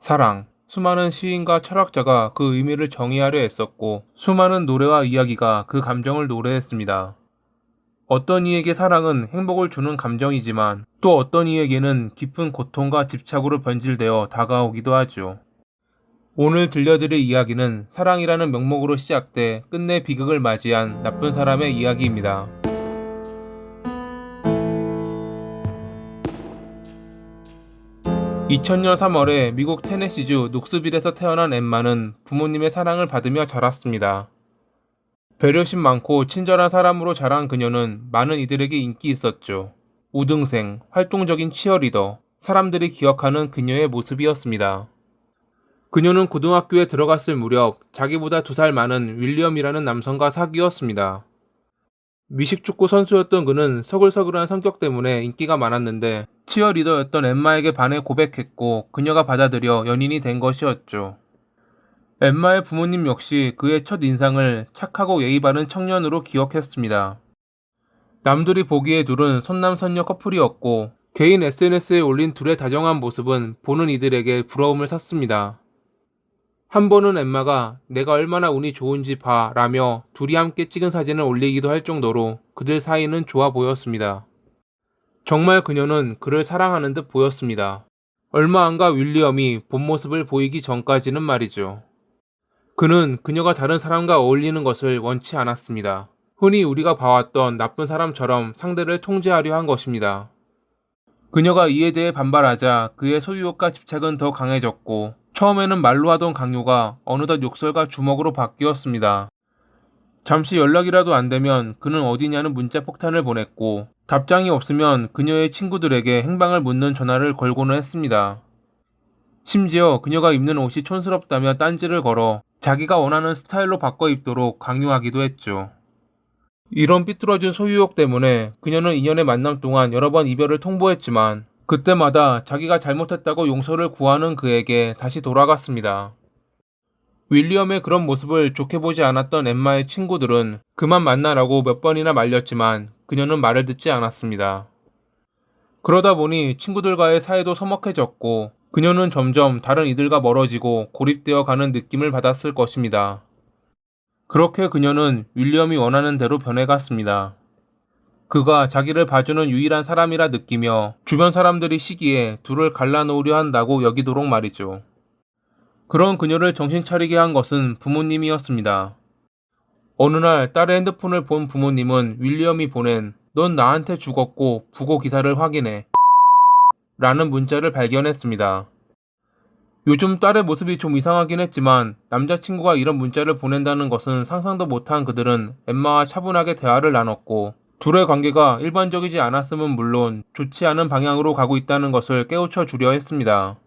사랑. 수많은 시인과 철학자가 그 의미를 정의하려 애썼고, 수많은 노래와 이야기가 그 감정을 노래했습니다. 어떤 이에게 사랑은 행복을 주는 감정이지만, 또 어떤 이에게는 깊은 고통과 집착으로 변질되어 다가오기도 하죠. 오늘 들려드릴 이야기는 사랑이라는 명목으로 시작돼 끝내 비극을 맞이한 나쁜 사람의 이야기입니다. 2000년 3월에 미국 테네시주 녹스빌에서 태어난 엠마는 부모님의 사랑을 받으며 자랐습니다. 배려심 많고 친절한 사람으로 자란 그녀는 많은 이들에게 인기 있었죠. 우등생, 활동적인 치어리더, 사람들이 기억하는 그녀의 모습이었습니다. 그녀는 고등학교에 들어갔을 무렵 자기보다 2살 많은 윌리엄이라는 남성과 사귀었습니다. 미식축구 선수였던 그는 서글서글한 성격 때문에 인기가 많았는데 치어리더였던 엠마에게 반해 고백했고 그녀가 받아들여 연인이 된 것이었죠. 엠마의 부모님 역시 그의 첫 인상을 착하고 예의 바른 청년으로 기억했습니다. 남들이 보기에 둘은 선남선녀 커플이었고 개인 SNS에 올린 둘의 다정한 모습은 보는 이들에게 부러움을 샀습니다. 한 번은 엠마가 내가 얼마나 운이 좋은지 봐 라며 둘이 함께 찍은 사진을 올리기도 할 정도로 그들 사이는 좋아 보였습니다. 정말 그녀는 그를 사랑하는 듯 보였습니다. 얼마 안가 윌리엄이 본 모습을 보이기 전까지는 말이죠. 그는 그녀가 다른 사람과 어울리는 것을 원치 않았습니다. 흔히 우리가 봐왔던 나쁜 사람처럼 상대를 통제하려 한 것입니다. 그녀가 이에 대해 반발하자 그의 소유욕과 집착은 더 강해졌고 처음에는 말로 하던 강요가 어느덧 욕설과 주먹으로 바뀌었습니다. 잠시 연락이라도 안 되면 그는 어디냐는 문자 폭탄을 보냈고 답장이 없으면 그녀의 친구들에게 행방을 묻는 전화를 걸고는 했습니다. 심지어 그녀가 입는 옷이 촌스럽다며 딴지를 걸어 자기가 원하는 스타일로 바꿔 입도록 강요하기도 했죠. 이런 삐뚤어진 소유욕 때문에 그녀는 2년의 만남 동안 여러 번 이별을 통보했지만 그때마다 자기가 잘못했다고 용서를 구하는 그에게 다시 돌아갔습니다. 윌리엄의 그런 모습을 좋게 보지 않았던 엠마의 친구들은 그만 만나라고 몇 번이나 말렸지만 그녀는 말을 듣지 않았습니다. 그러다 보니 친구들과의 사이도 서먹해졌고 그녀는 점점 다른 이들과 멀어지고 고립되어 가는 느낌을 받았을 것입니다. 그렇게 그녀는 윌리엄이 원하는 대로 변해갔습니다. 그가 자기를 봐주는 유일한 사람이라 느끼며 주변 사람들이 시기에 둘을 갈라놓으려 한다고 여기도록 말이죠. 그런 그녀를 정신 차리게 한 것은 부모님이었습니다. 어느 날 딸의 핸드폰을 본 부모님은 윌리엄이 보낸 넌 나한테 죽었고 부고 기사를 확인해 라는 문자를 발견했습니다. 요즘 딸의 모습이 좀 이상하긴 했지만 남자친구가 이런 문자를 보낸다는 것은 상상도 못한 그들은 엠마와 차분하게 대화를 나눴고 둘의 관계가 일반적이지 않았음은 물론 좋지 않은 방향으로 가고 있다는 것을 깨우쳐 주려 했습니다.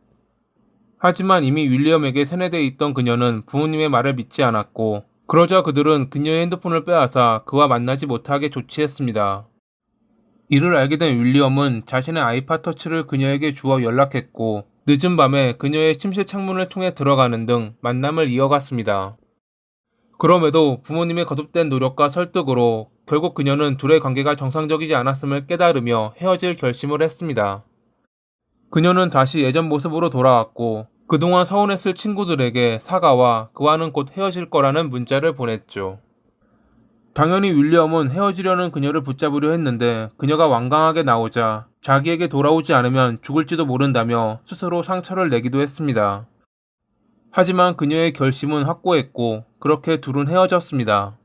하지만 이미 윌리엄에게 세뇌되어 있던 그녀는 부모님의 말을 믿지 않았고 그러자 그들은 그녀의 핸드폰을 빼앗아 그와 만나지 못하게 조치했습니다. 이를 알게 된 윌리엄은 자신의 아이팟 터치를 그녀에게 주어 연락했고 늦은 밤에 그녀의 침실 창문을 통해 들어가는 등 만남을 이어갔습니다. 그럼에도 부모님의 거듭된 노력과 설득으로 결국 그녀는 둘의 관계가 정상적이지 않았음을 깨달으며 헤어질 결심을 했습니다. 그녀는 다시 예전 모습으로 돌아왔고 그동안 서운했을 친구들에게 사과와 그와는 곧 헤어질 거라는 문자를 보냈죠. 당연히 윌리엄은 헤어지려는 그녀를 붙잡으려 했는데 그녀가 완강하게 나오자 자기에게 돌아오지 않으면 죽을지도 모른다며 스스로 상처를 내기도 했습니다. 하지만 그녀의 결심은 확고했고 그렇게 둘은 헤어졌습니다.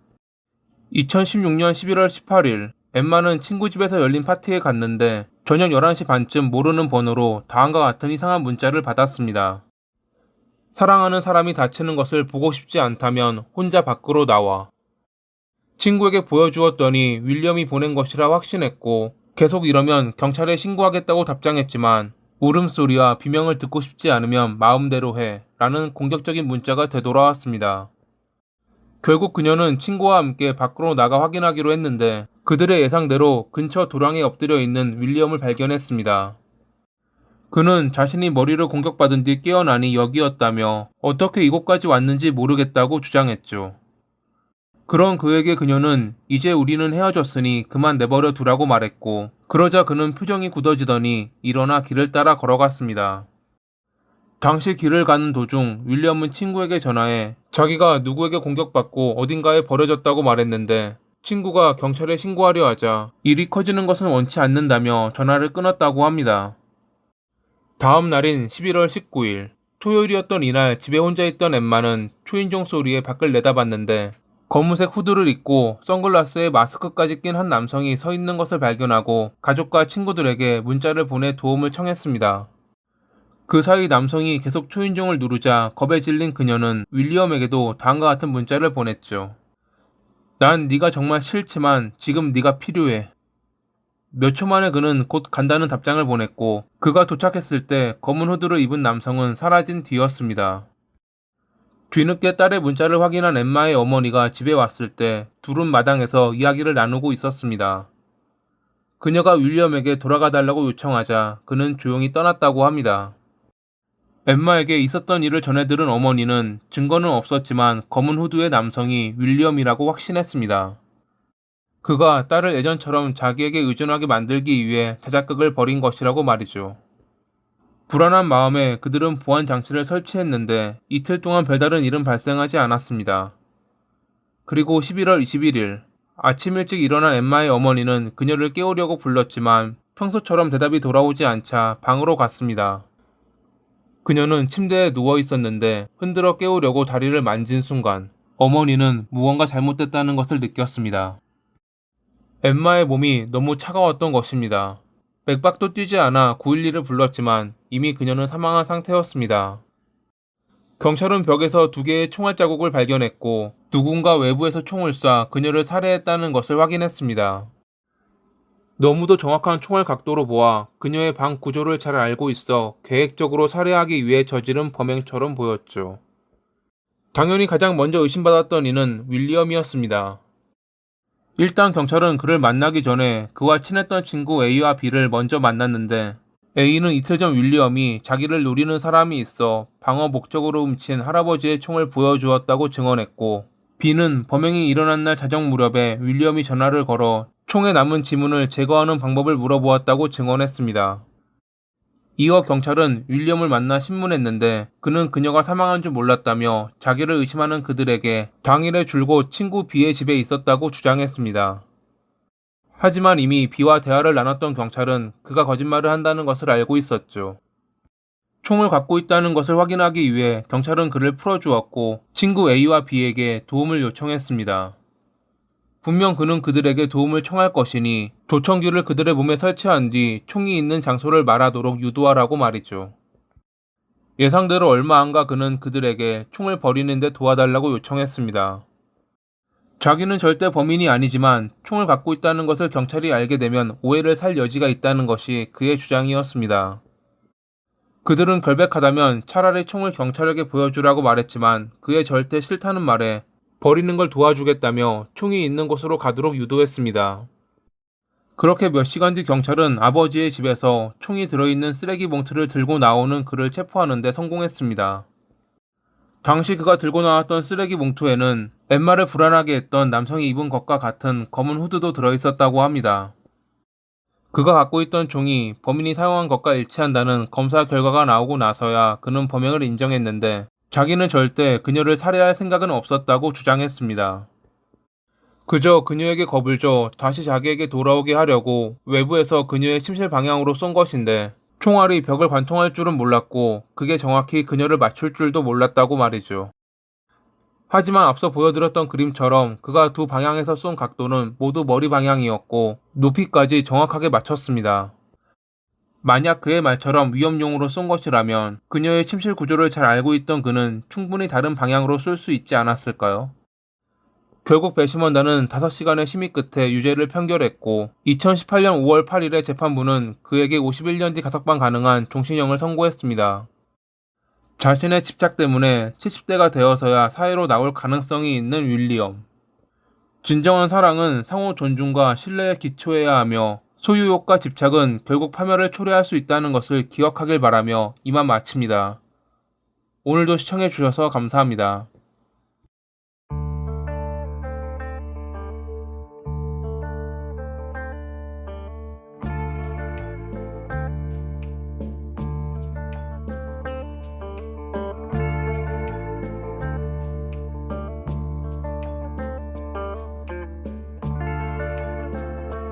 2016년 11월 18일 엠마는 친구 집에서 열린 파티에 갔는데 저녁 11시 반쯤 모르는 번호로 다음과 같은 이상한 문자를 받았습니다. 사랑하는 사람이 다치는 것을 보고 싶지 않다면 혼자 밖으로 나와. 친구에게 보여주었더니 윌리엄이 보낸 것이라 확신했고 계속 이러면 경찰에 신고하겠다고 답장했지만 울음소리와 비명을 듣고 싶지 않으면 마음대로 해 라는 공격적인 문자가 되돌아왔습니다. 결국 그녀는 친구와 함께 밖으로 나가 확인하기로 했는데 그들의 예상대로 근처 도랑에 엎드려 있는 윌리엄을 발견했습니다. 그는 자신이 머리를 공격받은 뒤 깨어나니 여기였다며 어떻게 이곳까지 왔는지 모르겠다고 주장했죠. 그런 그에게 그녀는 이제 우리는 헤어졌으니 그만 내버려 두라고 말했고 그러자 그는 표정이 굳어지더니 일어나 길을 따라 걸어갔습니다. 당시 길을 가는 도중 윌리엄은 친구에게 전화해 자기가 누구에게 공격받고 어딘가에 버려졌다고 말했는데 친구가 경찰에 신고하려 하자 일이 커지는 것은 원치 않는다며 전화를 끊었다고 합니다. 다음 날인 11월 19일, 토요일이었던 이날 집에 혼자 있던 엠마는 초인종 소리에 밖을 내다봤는데 검은색 후드를 입고 선글라스에 마스크까지 낀 한 남성이 서 있는 것을 발견하고 가족과 친구들에게 문자를 보내 도움을 청했습니다. 그 사이 남성이 계속 초인종을 누르자 겁에 질린 그녀는 윌리엄에게도 다음과 같은 문자를 보냈죠. 난 네가 정말 싫지만 지금 네가 필요해. 몇 초 만에 그는 곧 간다는 답장을 보냈고 그가 도착했을 때 검은 후드를 입은 남성은 사라진 뒤였습니다. 뒤늦게 딸의 문자를 확인한 엠마의 어머니가 집에 왔을 때 둘은 마당에서 이야기를 나누고 있었습니다. 그녀가 윌리엄에게 돌아가 달라고 요청하자 그는 조용히 떠났다고 합니다. 엠마에게 있었던 일을 전해들은 어머니는 증거는 없었지만 검은 후드의 남성이 윌리엄이라고 확신했습니다. 그가 딸을 예전처럼 자기에게 의존하게 만들기 위해 자작극을 벌인 것이라고 말이죠. 불안한 마음에 그들은 보안 장치를 설치했는데 이틀 동안 별다른 일은 발생하지 않았습니다. 그리고 11월 21일 아침 일찍 일어난 엠마의 어머니는 그녀를 깨우려고 불렀지만 평소처럼 대답이 돌아오지 않자 방으로 갔습니다. 그녀는 침대에 누워 있었는데 흔들어 깨우려고 다리를 만진 순간 어머니는 무언가 잘못됐다는 것을 느꼈습니다. 엠마의 몸이 너무 차가웠던 것입니다. 맥박도 뛰지 않아 911을 불렀지만 이미 그녀는 사망한 상태였습니다. 경찰은 벽에서 2개의 총알 자국을 발견했고 누군가 외부에서 총을 쏴 그녀를 살해했다는 것을 확인했습니다. 너무도 정확한 총알 각도로 보아 그녀의 방 구조를 잘 알고 있어 계획적으로 살해하기 위해 저지른 범행처럼 보였죠. 당연히 가장 먼저 의심받았던 이는 윌리엄이었습니다. 일단 경찰은 그를 만나기 전에 그와 친했던 친구 A와 B를 먼저 만났는데 A는 이틀 전 윌리엄이 자기를 노리는 사람이 있어 방어 목적으로 훔친 할아버지의 총을 보여주었다고 증언했고 B는 범행이 일어난 날 자정 무렵에 윌리엄이 전화를 걸어 총에 남은 지문을 제거하는 방법을 물어보았다고 증언했습니다. 이어 경찰은 윌리엄을 만나 신문했는데 그는 그녀가 사망한 줄 몰랐다며 자기를 의심하는 그들에게 당일에 줄곧 친구 B의 집에 있었다고 주장했습니다. 하지만 이미 B와 대화를 나눴던 경찰은 그가 거짓말을 한다는 것을 알고 있었죠. 총을 갖고 있다는 것을 확인하기 위해 경찰은 그를 풀어주었고 친구 A와 B에게 도움을 요청했습니다. 분명 그는 그들에게 도움을 청할 것이니 도청기를 그들의 몸에 설치한 뒤 총이 있는 장소를 말하도록 유도하라고 말이죠. 예상대로 얼마 안 가 그는 그들에게 총을 버리는 데 도와달라고 요청했습니다. 자기는 절대 범인이 아니지만 총을 갖고 있다는 것을 경찰이 알게 되면 오해를 살 여지가 있다는 것이 그의 주장이었습니다. 그들은 결백하다면 차라리 총을 경찰에게 보여주라고 말했지만 그의 절대 싫다는 말에 버리는 걸 도와주겠다며 총이 있는 곳으로 가도록 유도했습니다. 그렇게 몇 시간 뒤 경찰은 아버지의 집에서 총이 들어있는 쓰레기 봉투를 들고 나오는 그를 체포하는 데 성공했습니다. 당시 그가 들고 나왔던 쓰레기 봉투에는 엠마를 불안하게 했던 남성이 입은 것과 같은 검은 후드도 들어있었다고 합니다. 그가 갖고 있던 총이 범인이 사용한 것과 일치한다는 검사 결과가 나오고 나서야 그는 범행을 인정했는데 자기는 절대 그녀를 살해할 생각은 없었다고 주장했습니다. 그저 그녀에게 겁을 줘 다시 자기에게 돌아오게 하려고 외부에서 그녀의 침실 방향으로 쏜 것인데 총알이 벽을 관통할 줄은 몰랐고 그게 정확히 그녀를 맞출 줄도 몰랐다고 말이죠. 하지만 앞서 보여드렸던 그림처럼 그가 두 방향에서 쏜 각도는 모두 머리 방향이었고 높이까지 정확하게 맞췄습니다. 만약 그의 말처럼 위험용으로 쏜 것이라면 그녀의 침실 구조를 잘 알고 있던 그는 충분히 다른 방향으로 쏠 수 있지 않았을까요? 결국 배심원단은 5시간의 심의 끝에 유죄를 판결했고 2018년 5월 8일에 재판부는 그에게 51년 뒤 가석방 가능한 종신형을 선고했습니다. 자신의 집착 때문에 70대가 되어서야 사회로 나올 가능성이 있는 윌리엄. 진정한 사랑은 상호 존중과 신뢰에 기초해야 하며 소유욕과 집착은 결국 파멸을 초래할 수 있다는 것을 기억하길 바라며 이만 마칩니다. 오늘도 시청해주셔서 감사합니다.